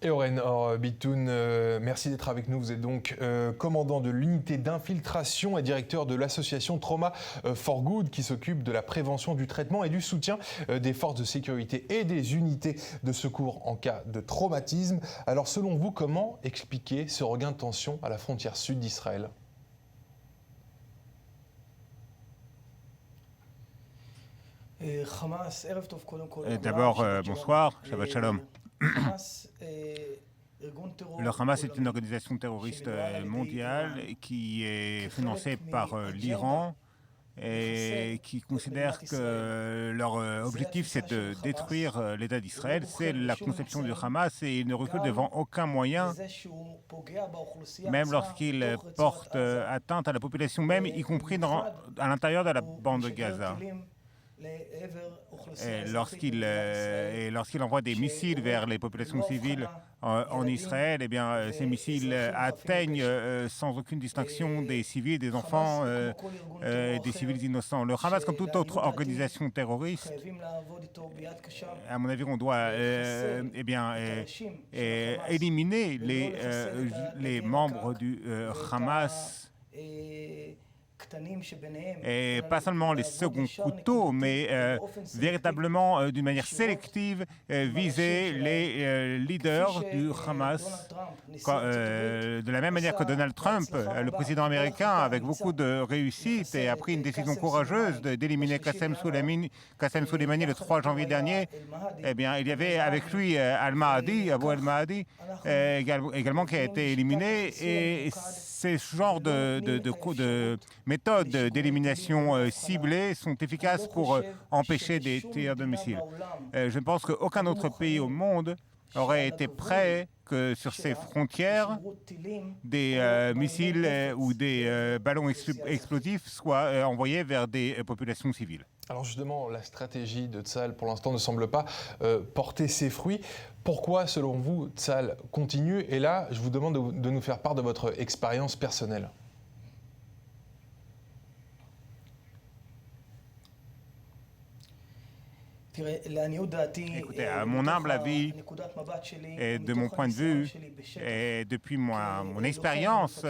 Et Oren Bitoun, merci d'être avec nous. Vous êtes donc commandant de l'unité d'infiltration et directeur de l'association Trauma for Good qui s'occupe de la prévention, du traitement et du soutien des forces de sécurité et des unités de secours en cas de traumatisme. Alors selon vous, comment expliquer ce regain de tension à la frontière sud d'Israël ? D'abord, bonsoir, Shabbat Shalom. Le Hamas est une organisation terroriste mondiale qui est financée par l'Iran et qui considère que leur objectif c'est de détruire l'État d'Israël. C'est la conception du Hamas et il ne recule devant aucun moyen, même lorsqu'il porte atteinte à la population, même y compris à l'intérieur de la bande de Gaza. Et lorsqu'il envoie des missiles vers les populations civiles en Israël, eh bien, ces missiles atteignent sans aucune distinction des civils, des enfants, des civils innocents. Le Hamas, comme toute autre organisation terroriste, à mon avis, on doit éliminer les membres du Hamas. Et pas seulement les seconds couteaux, mais véritablement d'une manière sélective viser les leaders du Hamas. De la même manière que Donald Trump, le président américain, avec beaucoup de réussite, a pris une décision courageuse d'éliminer Qassem Soleimani le 3 janvier dernier. Eh bien, il y avait avec lui Al-Mahdi, Abu Al-Mahdi, également qui a été éliminé. Et ces genres de méthodes d'élimination ciblées sont efficaces pour empêcher des tirs de missiles. Je pense qu'aucun autre pays au monde aurait été prêt que sur ses frontières, des missiles ou des ballons explosifs soient envoyés vers des populations civiles. Alors justement, la stratégie de Tsahal, pour l'instant, ne semble pas porter ses fruits. Pourquoi, selon vous, Tsahal continue ? Et là, je vous demande de nous faire part de votre expérience personnelle. Écoutez, à mon humble avis, et de mon point de vue, et depuis mon expérience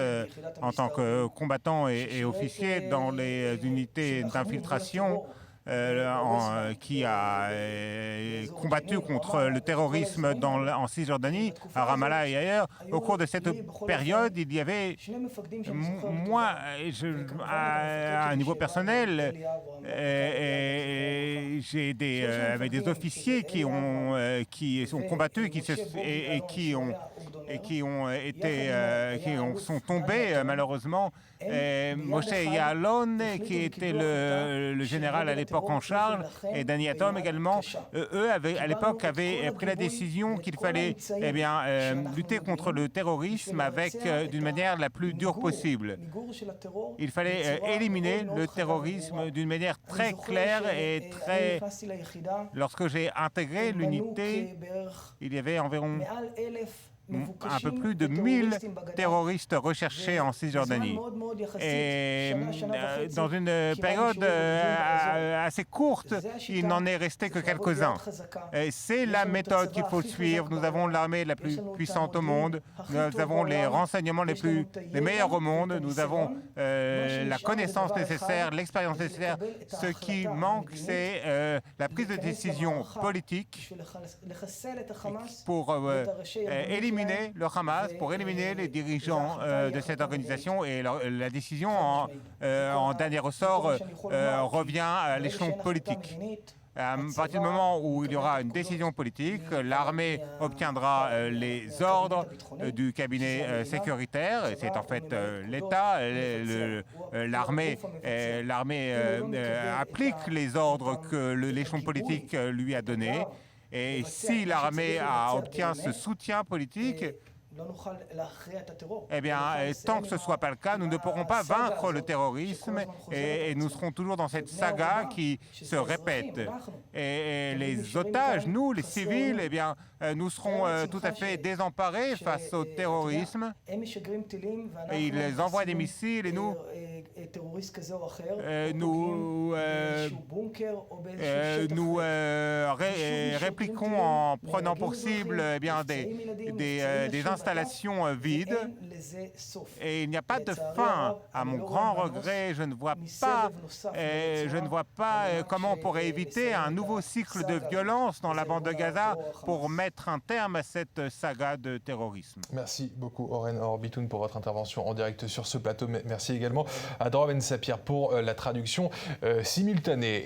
en tant que combattant et officier dans les unités d'infiltration, qui a combattu contre le terrorisme en Cisjordanie, à Ramallah et ailleurs. Au cours de cette période, il y avait, moi, à un niveau personnel, j'ai avec des officiers qui ont combattu qui sont tombés malheureusement. Moshe Yaalon, qui était le général à l'époque en charge, et Dani Atom également, eux à l'époque avaient pris la décision qu'il fallait lutter contre le terrorisme d'une manière la plus dure possible. Il fallait éliminer le terrorisme d'une manière très claire et très... Lorsque j'ai intégré l'unité, il y avait environ un peu plus de 1000 terroristes recherchés en Cisjordanie. Et dans une période assez courte, il n'en est resté que quelques-uns. C'est la méthode qu'il faut suivre. Nous avons l'armée la plus puissante au monde. Nous avons les renseignements les meilleurs au monde. Nous avons la connaissance nécessaire, l'expérience nécessaire. Ce qui manque, c'est la prise de décision politique pour éliminer le Hamas, pour éliminer les dirigeants de cette organisation, et la décision en dernier ressort revient à l'échelon politique. À partir du moment où il y aura une décision politique, l'armée obtiendra les ordres du cabinet sécuritaire, et c'est en fait l'État. L'armée applique les ordres que l'échelon politique lui a donnés. Et si l'armée obtient ce soutien politique, eh bien, tant que ce ne soit pas le cas, nous ne pourrons pas vaincre le terrorisme et nous serons toujours dans cette saga qui se répète. Et les otages, nous, les civils, eh bien, nous serons tout à fait désemparés face au terrorisme. Et ils envoient des missiles et nous répliquons en prenant pour cible eh bien, des installations vides. Et il n'y a pas de fin. À mon grand regret, je ne vois pas comment on pourrait éviter un nouveau cycle de violence dans la bande de Gaza pour mettre un terme à cette saga de terrorisme. Merci beaucoup Oren Or-Bitoun pour votre intervention en direct sur ce plateau. Merci également à Dror Ben Sapir pour la traduction simultanée.